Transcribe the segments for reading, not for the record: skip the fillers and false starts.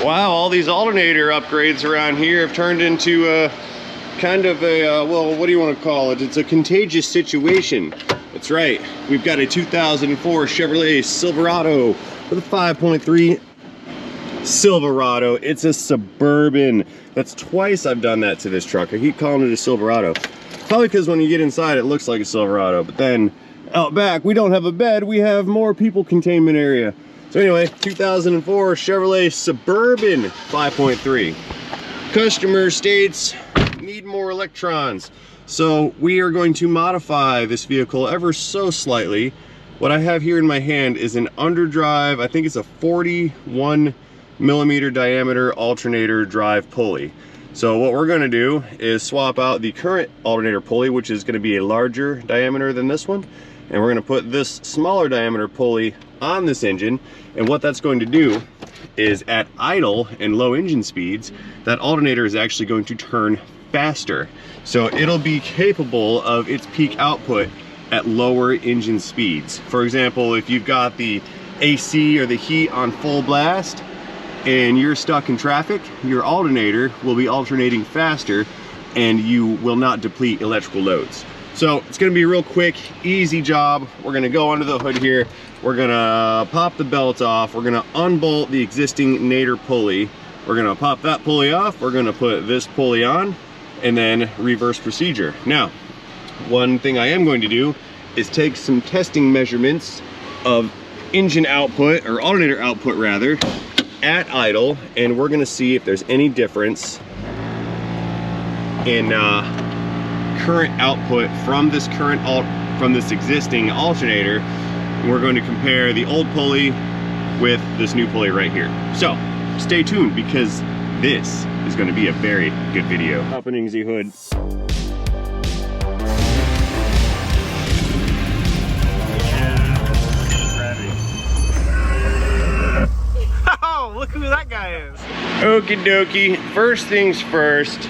Wow, all these alternator upgrades around here have turned into kind of a, well, what do you want to call it? It's a contagious situation. That's right. We've got a 2004 Chevrolet Silverado with a 5.3 Silverado. It's a Suburban. That's twice I've done that to this truck. I keep calling it a Silverado. Probably because when you get inside, it looks like a Silverado. But then out back, we don't have a bed. We have more people containment area. So anyway, 2004 Chevrolet Suburban 5.3. Customer states, need more electrons. So we are going to modify this vehicle ever so slightly. What I have here in my hand is an underdrive, I think it's a 41 millimeter diameter alternator drive pulley. So what we're gonna do is swap out the current alternator pulley, which is gonna be a larger diameter than this one, and we're gonna put this smaller diameter pulley on this engine. And what that's going to do is at idle and low engine speeds, that alternator is actually going to turn faster. So it'll be capable of its peak output at lower engine speeds. For example, if you've got the AC or the heat on full blast and you're stuck in traffic, your alternator will be alternating faster and you will not deplete electrical loads. So it's gonna be a real quick, easy job. We're gonna go under the hood here. We're gonna pop the belt off. We're gonna unbolt the existing nader pulley. We're gonna pop that pulley off. We're gonna put this pulley on and then reverse procedure. Now, one thing I am going to do is take some testing measurements of engine output, or alternator output rather, at idle, and we're gonna see if there's any difference in current output from this existing alternator. And we're going to compare the old pulley with this new pulley right here. So stay tuned, because this is going to be a very good video. Opening the hood. Oh, look who that guy is. Okie dokie. First things first.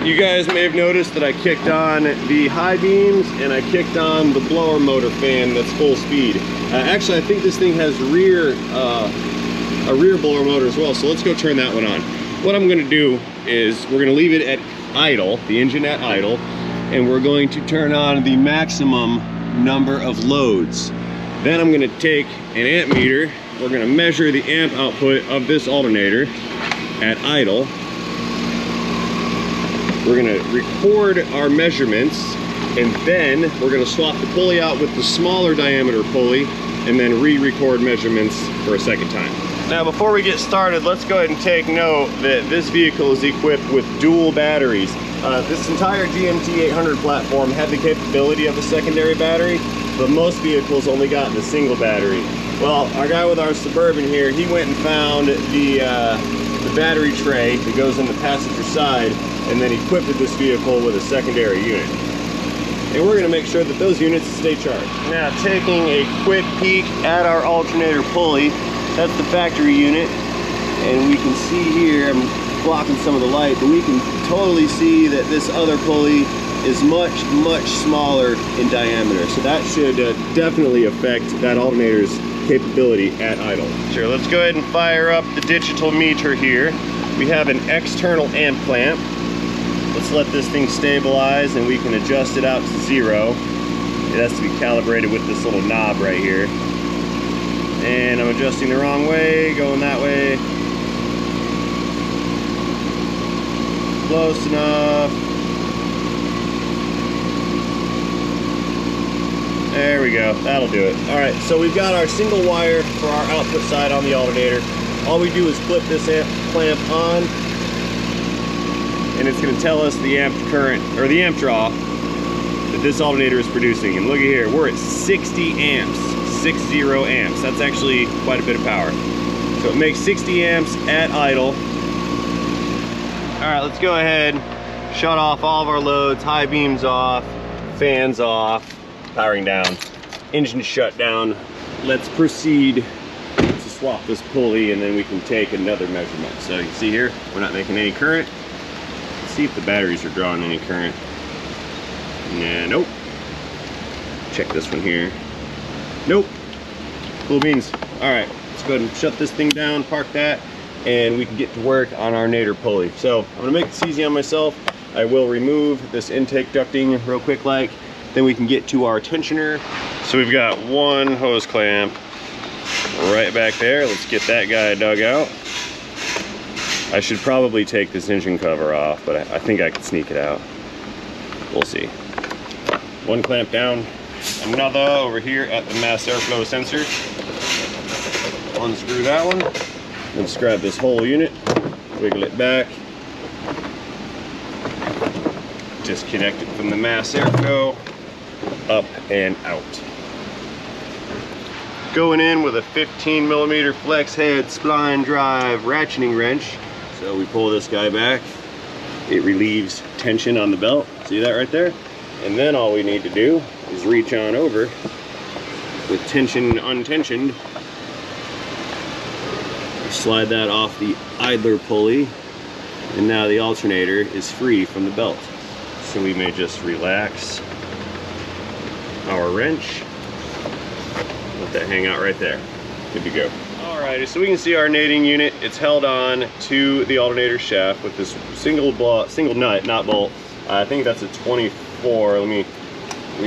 You guys may have noticed that I kicked on the high beams and I kicked on the blower motor fan that's full speed. Actually, I think this thing has a rear blower motor as well, so let's go turn that one on. What I'm going to do is we're going to leave it at idle, the engine at idle, and we're going to turn on the maximum number of loads. Then I'm going to take an amp meter. We're going to measure the amp output of this alternator at idle. We're gonna record our measurements, and then we're gonna swap the pulley out with the smaller diameter pulley and then re-record measurements for a second time. Now, before we get started, let's go ahead and take note that this vehicle is equipped with dual batteries. This entire GMT 800 platform had the capability of a secondary battery, but most vehicles only got the single battery. Well, our guy with our Suburban here, he went and found the battery tray that goes in the passenger side, and then equipped this vehicle with a secondary unit. And we're gonna make sure that those units stay charged. Now, taking a quick peek at our alternator pulley, that's the factory unit, and we can see here, I'm blocking some of the light, but we can totally see that this other pulley is much, much smaller in diameter. So that should definitely affect that alternator's capability at idle. Sure, let's go ahead and fire up the digital meter here. We have an external amp clamp. Let's let this thing stabilize and we can adjust it out to 0. It has to be calibrated with this little knob right here. And I'm adjusting the wrong way, going that way. Close enough. There we go, that'll do it. All right, so we've got our single wire for our output side on the alternator. All we do is flip this amp clamp on, and it's going to tell us the amp current, or the amp draw, that this alternator is producing. And look at here, we're at 60 amps, 60 amps. That's actually quite a bit of power. So it makes 60 amps at idle. All right, let's go ahead, shut off all of our loads, high beams off, fans off, powering down, engine shut down. Let's proceed to swap this pulley, and then we can take another measurement. So you can see here, we're not making any current. Let's see if the batteries are drawing any current. Nah, nope. Check this one here. Nope. Cool beans. All right, let's go ahead and shut this thing down, park that. and we can get to work on our nader pulley. So I'm gonna make this easy on myself. I will remove this intake ducting real quick like, then we can get to our tensioner. So we've got one hose clamp right back there. Let's get that guy dug out. I should probably take this engine cover off, but I think I can sneak it out. We'll see. One clamp down, another over here at the mass airflow sensor. Unscrew that one. Let's grab this whole unit, wiggle it back, disconnect it from the mass airflow, up and out. Going in with a 15mm flex head spline drive ratcheting wrench. So we pull this guy back, it relieves tension on the belt, see that right there? And then all we need to do is reach on over with tension untensioned, slide that off the idler pulley, and now the alternator is free from the belt. So we may just relax our wrench, let that hang out right there. Good to go. Alrighty, so we can see our nading unit. It's held on to the alternator shaft with this single nut, not bolt. I think that's a 24. Let me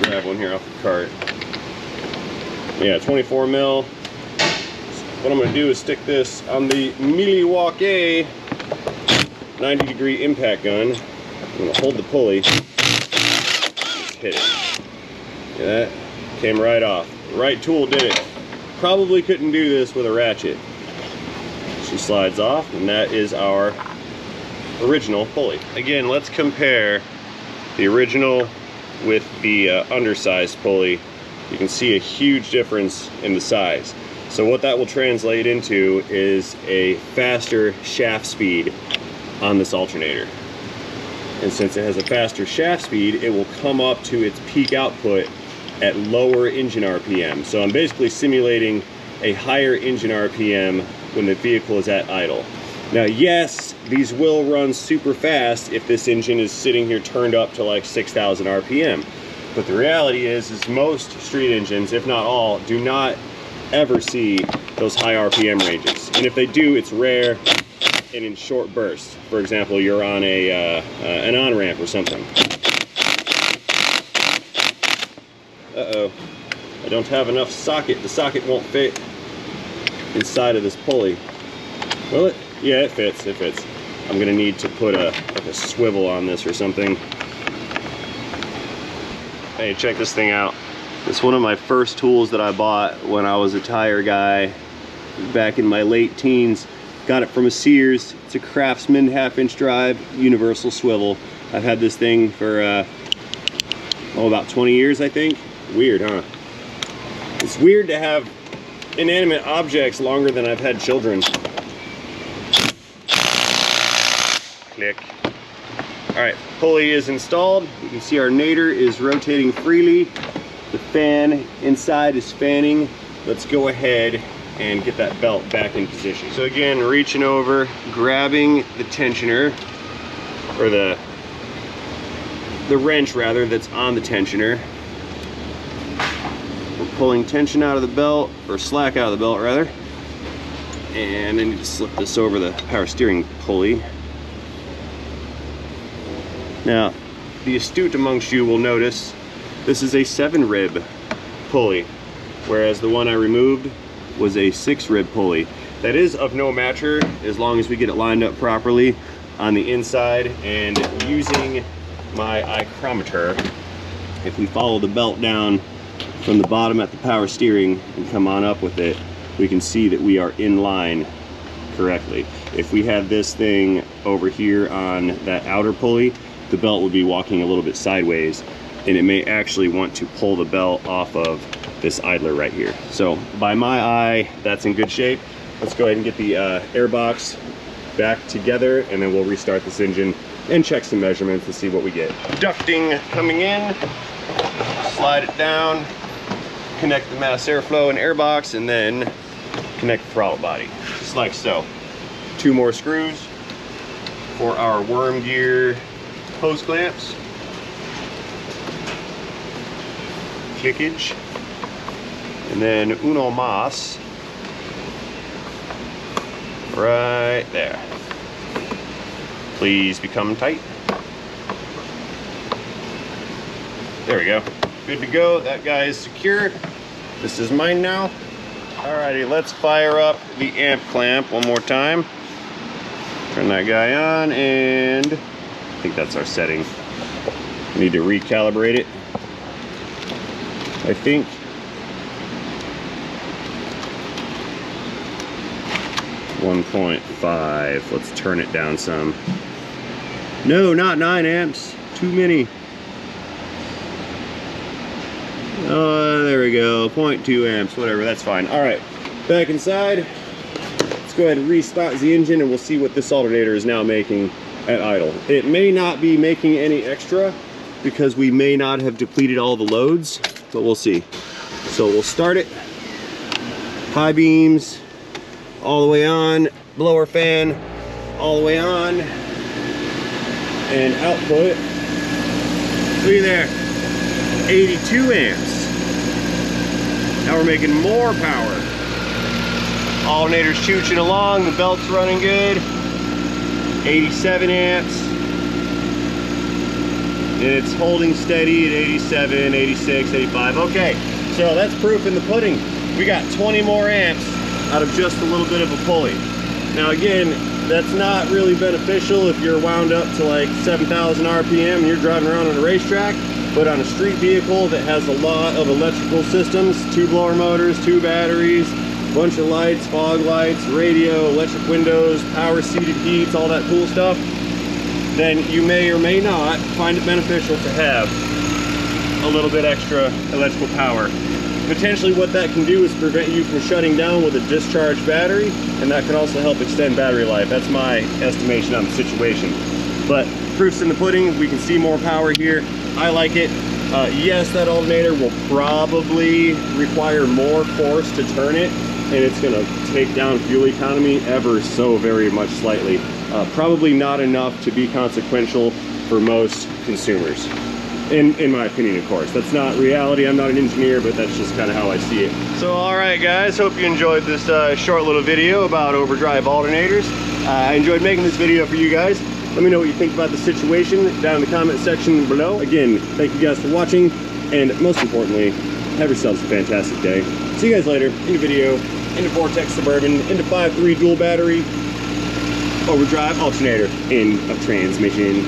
grab one here off the cart. Yeah, 24 mil. What I'm gonna do is stick this on the Milwaukee 90-degree impact gun. I'm gonna hold the pulley, just hit it. Yeah, that came right off. The right tool did it. Probably couldn't do this with a ratchet. She slides off, and that is our original pulley. Again, let's compare the original with the undersized pulley. You can see a huge difference in the size. So what that will translate into is a faster shaft speed on this alternator. And since it has a faster shaft speed, it will come up to its peak output at lower engine RPM. So I'm basically simulating a higher engine RPM when the vehicle is at idle. Now, yes, these will run super fast if this engine is sitting here turned up to like 6,000 RPM. But the reality is most street engines, if not all, do not ever see those high RPM ranges. And if they do, it's rare and in short bursts. For example, you're on an on-ramp or something. Uh-oh, I don't have enough socket. The socket won't fit inside of this pulley. Will it? Yeah, it fits, it fits. I'm gonna need to put like a swivel on this or something. Hey, check this thing out. It's one of my first tools that I bought when I was a tire guy back in my late teens. Got it from a Sears. It's a Craftsman 1/2-inch drive universal swivel. I've had this thing for about 20 years, I think. Weird, huh? It's weird to have inanimate objects longer than I've had children. Click. All right, pulley is installed. You can see our nader is rotating freely. The fan inside is fanning. Let's go ahead and get that belt back in position. So again, reaching over, grabbing the tensioner, or the wrench rather, that's on the tensioner. We're pulling tension out of the belt, or slack out of the belt rather. And I need to slip this over the power steering pulley. Now, the astute amongst you will notice this is a 7-rib pulley, whereas the one I removed was a 6-rib pulley. That is of no matter as long as we get it lined up properly on the inside. And using my ichrometer, if we follow the belt down from the bottom at the power steering and come on up with it, we can see that we are in line correctly. If we had this thing over here on that outer pulley, the belt would be walking a little bit sideways, and it may actually want to pull the belt off of this idler right here. So by my eye, that's in good shape. Let's go ahead and get the air box back together, and then we'll restart this engine and check some measurements to see what we get. Ducting coming in, slide it down, connect the mass airflow and air box, and then connect the throttle body, just like so. 2 more screws for our worm gear hose clamps. Clickage. And then uno más right there. Please become tight. There we go. Good to go. That guy is secure. This is mine now. Alrighty, let's fire up the amp clamp one more time. Turn that guy on, and I think that's our setting. Need to recalibrate it. I think. .5. Let's turn it down some. No, not 9 amps. Too many. Oh, there we go. 0.2 amps, whatever, that's fine. All right, back inside. Let's go ahead and restart the engine and we'll see what this alternator is now making at idle. It may not be making any extra because we may not have depleted all the loads, but we'll see. So we'll start it. High beams, all the way on. Blower fan, all the way on. And output, look at there. 82 amps. Now we're making more power. Alternator's chooching along, the belt's running good. 87 amps. And it's holding steady at 87, 86, 85. Okay, so that's proof in the pudding. We got 20 more amps out of just a little bit of a pulley. Now again, that's not really beneficial if you're wound up to like 7,000 RPM and you're driving around on a racetrack. But on a street vehicle that has a lot of electrical systems, 2 blower motors, 2 batteries, bunch of lights, fog lights, radio, electric windows, power seated heats, all that cool stuff, then you may or may not find it beneficial to have a little bit extra electrical power. Potentially what that can do is prevent you from shutting down with a discharged battery, and that could also help extend battery life. That's my estimation on the situation. But proof's in the pudding. We can see more power here. I like it. Yes, that alternator will probably require more force to turn it, and it's going to take down fuel economy ever so very much slightly. Probably not enough to be consequential for most consumers. In my opinion, of course. That's not reality. I'm not an engineer, but that's just kind of how I see it. So, all right, guys. Hope you enjoyed this short little video about overdrive alternators. I enjoyed making this video for you guys. Let me know what you think about the situation down in the comment section below. Again, thank you guys for watching, and most importantly, have yourselves a fantastic day. See you guys later in the video, into Vortex Suburban, into 5.3 dual battery overdrive alternator in a transmission.